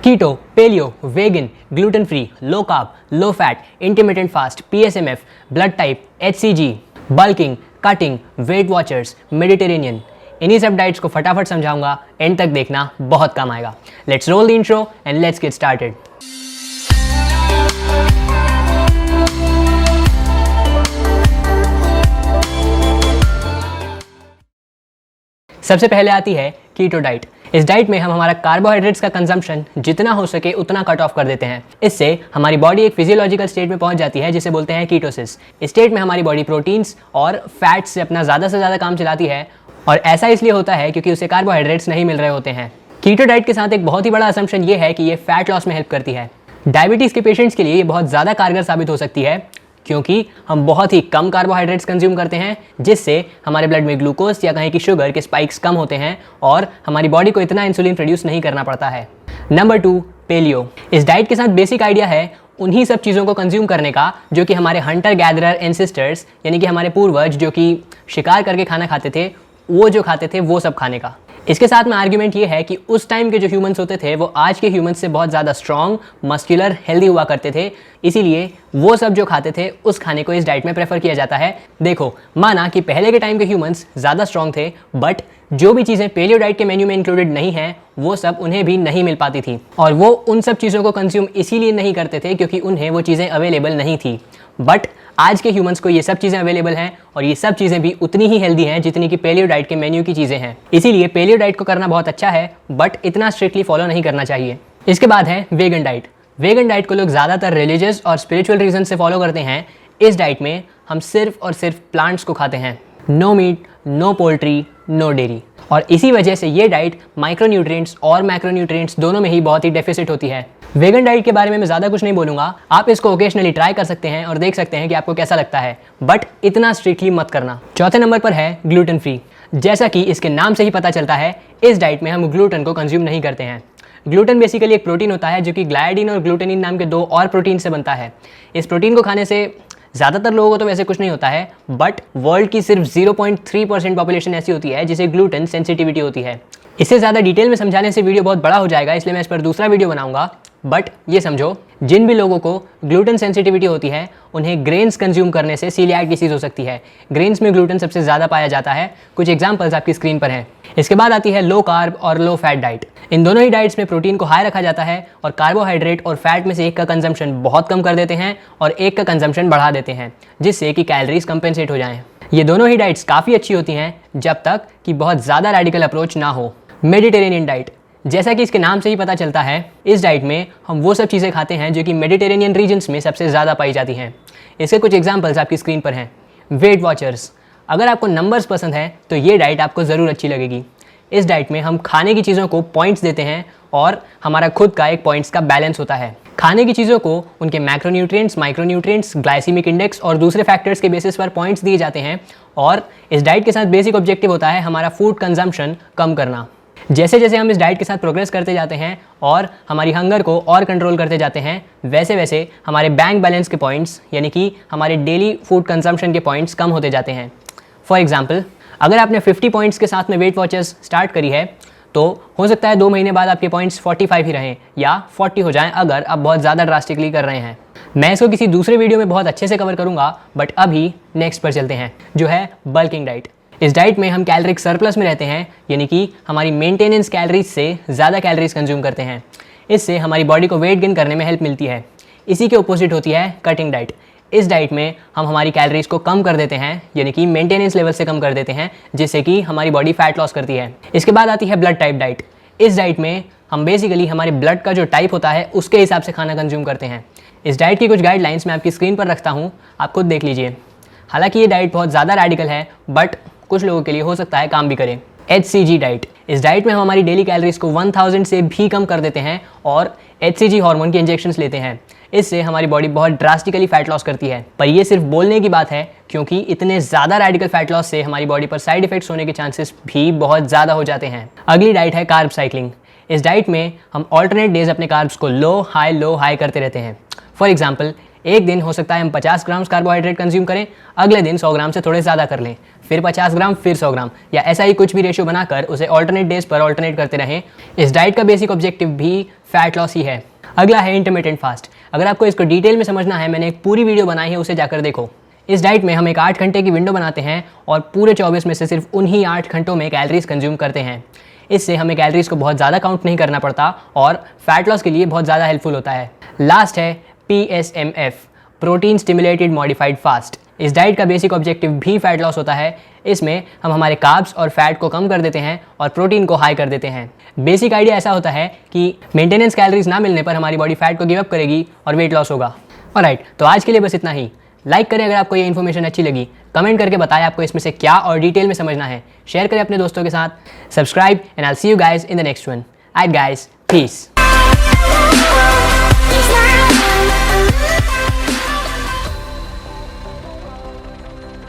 कीटो, paleo, vegan, gluten free, low carb, low fat, intermittent fast, PSMF, blood type, HCG, bulking, cutting, Weight Watchers, Mediterranean, इन्हीं सब diets को फटाफट समझाऊंगा, and तक देखना, बहुत काम आएगा। Let's roll the intro and let's get started. सबसे पहले आती है कीटो डाइट। इस डाइट में हम हमारा कार्बोहाइड्रेट्स का कंजम्पशन जितना हो सके उतना कट ऑफ कर देते हैं। इससे हमारी बॉडी एक फिजियोलॉजिकल स्टेट में पहुंच जाती है जिसे बोलते हैं कीटोसिस। इस स्टेट में हमारी बॉडी प्रोटीन्स और फैट्स से अपना ज़्यादा से ज़्यादा काम चलाती है, और ऐसा इसलिए होता है क्योंकि उसे कार्बोहाइड्रेट्स नहीं मिल रहे होते हैं। कीटो डाइट के साथ एक बहुत ही बड़ा असम्पशन ये है कि ये फैट लॉस में हेल्प करती है। डायबिटीज़ के पेशेंट्स के लिए ये बहुत ज़्यादा कारगर साबित हो सकती है क्योंकि हम बहुत ही कम कार्बोहाइड्रेट्स कंज्यूम करते हैं, जिससे हमारे ब्लड में ग्लूकोज या कहीं की शुगर के स्पाइक्स कम होते हैं और हमारी बॉडी को इतना इंसुलिन प्रोड्यूस नहीं करना पड़ता है। Number 2, paleo. इस डाइट के साथ बेसिक आइडिया है उन्हीं सब चीज़ों को कंज्यूम करने का जो कि हमारे हंटर गैदरर एंसेस्टर्स यानी कि हमारे पूर्वज जो कि शिकार करके खाना खाते थे, वो जो खाते थे वो सब खाने का। इसके साथ में आर्ग्यूमेंट ये है कि उस टाइम के जो ह्यूमंस होते थे वो आज के ह्यूमंस से बहुत ज़्यादा स्ट्रॉन्ग, मस्कुलर, हेल्दी हुआ करते थे, इसीलिए वो सब जो खाते थे उस खाने को इस डाइट में प्रेफर किया जाता है। देखो, माना कि पहले के टाइम के ह्यूमंस ज़्यादा स्ट्रॉन्ग थे, बट जो भी चीज़ें पेलियो डाइट के मेन्यू में इंक्लूडेड नहीं हैं वो सब उन्हें भी नहीं मिल पाती थी, और वो उन सब चीज़ों को कंज्यूम इसीलिए नहीं करते थे क्योंकि उन्हें वो चीज़ें अवेलेबल नहीं थी। बट आज के ह्यूमंस को ये सब चीज़ें अवेलेबल हैं और ये सब चीज़ें भी उतनी ही हेल्दी हैं जितनी कि पेलियो डाइट के मेन्यू की चीज़ें हैं। इसीलिए पेलियो डाइट को करना बहुत अच्छा है, बट इतना स्ट्रिक्टली फॉलो नहीं करना चाहिए। इसके बाद है वेगन डाइट। वेगन डाइट को लोग ज़्यादातर रिलीजियस और स्पिरिचुअल रीजन से फॉलो करते हैं। इस डाइट में हम सिर्फ और सिर्फ प्लांट्स को खाते हैं, no meat, no poultry, no dairy, और इसी वजह से ये डाइट माइक्रोन्यूट्रिएंट्स और मैक्रोन्यूट्रिएंट्स दोनों में ही बहुत ही डेफिसिट होती है। वेगन डाइट के बारे में मैं ज़्यादा कुछ नहीं बोलूँगा, आप इसको ओकेजनली ट्राई कर सकते हैं और देख सकते हैं कि आपको कैसा लगता है, बट इतना स्ट्रिक्टली मत करना। चौथे नंबर पर है ग्लूटेन फ्री। जैसा कि इसके नाम से ही पता चलता है, इस डाइट में हम ग्लूटेन को कंज्यूम नहीं करते हैं। ग्लूटेन बेसिकली एक प्रोटीन होता है जो कि ग्लाइडिन और ग्लूटेनिन नाम के 2 और प्रोटीन से बनता है। इस प्रोटीन को खाने से ज़्यादातर लोगों को तो वैसे कुछ नहीं होता है, बट वर्ल्ड की सिर्फ 0.3% पॉपुलेशन ऐसी होती है जिसे ग्लूटेन सेंसिटिविटी होती है। इससे ज़्यादा डिटेल में समझाने से वीडियो बहुत बड़ा हो जाएगा, इसलिए मैं इस पर दूसरा वीडियो बनाऊंगा। बट ये समझो, जिन भी लोगों को ग्लूटेन सेंसिटिविटी होती है उन्हें ग्रेन्स कंज्यूम करने से सीलियाक डिसीज हो सकती है। ग्रेन्स में ग्लूटेन सबसे ज़्यादा पाया जाता है। कुछ एग्जांपल्स आपकी स्क्रीन पर हैं। इसके बाद आती है लो कार्ब और लो फैट डाइट। इन दोनों ही डाइट्स में प्रोटीन को हाई रखा जाता है और कार्बोहाइड्रेट और फैट में से एक का कंजम्पशन बहुत कम कर देते हैं और एक का कंजम्पशन बढ़ा देते हैं, जिससे कि कैलोरीज कंपेंसेट हो जाएं। ये दोनों ही डाइट्स काफ़ी अच्छी होती हैं जब तक कि बहुत ज़्यादा रेडिकल अप्रोच ना हो। मेडिटेरेनियन डाइट, जैसा कि इसके नाम से ही पता चलता है, इस डाइट में हम वो सब चीज़ें खाते हैं जो कि मेडिटेरेनियन रीजन्स में सबसे ज़्यादा पाई जाती हैं। इसके कुछ एग्जांपल्स आपकी स्क्रीन पर हैं। वेट वॉचर्स, अगर आपको नंबर्स पसंद हैं तो ये डाइट आपको ज़रूर अच्छी लगेगी। इस डाइट में हम खाने की चीज़ों को पॉइंट्स देते हैं और हमारा खुद का एक पॉइंट्स का बैलेंस होता है। खाने की चीज़ों को उनके मैक्रोन्यूट्रिएंट्स, माइक्रोन्यूट्रिएंट्स, ग्लाइसीमिक इंडेक्स और दूसरे फैक्टर्स के बेसिस पर पॉइंट्स दिए जाते हैं, और इस डाइट के साथ बेसिक ऑब्जेक्टिव होता है हमारा फूड कंजम्पशन कम करना। जैसे जैसे हम इस डाइट के साथ प्रोग्रेस करते जाते हैं और हमारी हंगर को और कंट्रोल करते जाते हैं, वैसे वैसे हमारे बैंक बैलेंस के पॉइंट्स यानी कि हमारे डेली फूड कंजम्पशन के पॉइंट्स कम होते जाते हैं। फॉर एग्जांपल, अगर आपने 50 पॉइंट्स के साथ में वेट वॉचर्स स्टार्ट करी है तो हो सकता है 2 महीने बाद आपके पॉइंट्स 45 ही रहें या 40 हो जाएं अगर आप बहुत ज़्यादा ड्रास्टिकली कर रहे हैं। मैं इसको किसी दूसरे वीडियो में बहुत अच्छे से कवर करूँगा, बट अभी नेक्स्ट पर चलते हैं जो है बल्किंग डाइट। इस डाइट में हम कैलोरिक सरप्लस में रहते हैं, यानी कि हमारी मेंटेनेंस कैलोरीज से ज़्यादा कैलोरीज कंज्यूम करते हैं। इससे हमारी बॉडी को वेट गेन करने में हेल्प मिलती है। इसी के अपोजिट होती है कटिंग डाइट। इस डाइट में हम हमारी कैलोरीज को कम कर देते हैं, यानी कि मेंटेनेंस लेवल से कम कर देते हैं, जिससे कि हमारी बॉडी फैट लॉस करती है। इसके बाद आती है ब्लड टाइप डाइट। इस डाइट में हम बेसिकली हमारे ब्लड का जो टाइप होता है उसके हिसाब से खाना कंज्यूम करते हैं। इस डाइट की कुछ गाइडलाइंस मैं आपकी स्क्रीन पर रखता हूँ, आप खुद देख लीजिए। हालांकि ये डाइट बहुत ज़्यादा रेडिकल है, बट कुछ लोगों के लिए हो सकता है काम भी करे। HCG डाइट, इस डाइट में हम हमारी डेली कैलोरीज को 1000 से भी कम कर देते हैं और HCG हार्मोन के इंजेक्शंस लेते हैं। इससे हमारी बॉडी बहुत ड्रास्टिकली फैट लॉस करती है, पर ये सिर्फ बोलने की बात है क्योंकि इतने ज़्यादा रेडिकल फैट लॉस से हमारी बॉडी पर साइड इफेक्ट्स होने के चांसेस भी बहुत ज़्यादा हो जाते हैं। अगली डाइट है कार्ब साइक्लिंग। इस डाइट में हम ऑल्टरनेट डेज अपने कार्ब्स को लो हाई करते रहते हैं। फॉर एग्जाम्पल, एक दिन हो सकता है हम 50 ग्राम कार्बोहाइड्रेट कंज्यूम करें, अगले दिन 100 ग्राम से थोड़े ज़्यादा कर लें, फिर 50 ग्राम, फिर 100 ग्राम, या ऐसा ही कुछ भी रेशियो बनाकर उसे ऑल्टरनेट डेज पर ऑल्टरनेट करते रहें। इस डाइट का बेसिक ऑब्जेक्टिव भी फैट लॉस ही है। अगला है इंटरमिटेंट फास्ट। अगर आपको इसको डिटेल में समझना है, मैंने एक पूरी वीडियो बनाई है, उसे जाकर देखो। इस डाइट में हम एक 8 घंटे की विंडो बनाते हैं और पूरे 24 में से सिर्फ उन्हीं 8 घंटों में कैलोरीज कंज्यूम करते हैं। इससे हमें कैलोरीज को बहुत ज़्यादा काउंट नहीं करना पड़ता और फैट लॉस के लिए बहुत ज़्यादा हेल्पफुल होता है। लास्ट है PSMF, protein stimulated modified fast. इस डाइट का बेसिक ऑब्जेक्टिव भी फैट लॉस होता है। इसमें हम हमारे कार्ब्स और फैट को कम कर देते हैं और प्रोटीन को हाई कर देते हैं। बेसिक आइडिया ऐसा होता है कि मेंटेनेंस कैलोरीज ना मिलने पर हमारी बॉडी फैट को गिव अप करेगी और वेट लॉस होगा। ऑलराइट, तो आज के लिए बस इतना ही। लाइक करें अगर आपको ये इन्फॉर्मेशन अच्छी लगी, कमेंट करके बताएं आपको इसमें से क्या और डिटेल में समझना है, शेयर करें अपने दोस्तों के साथ, subscribe, and I will see you guys in the next one. Alright guys, piece.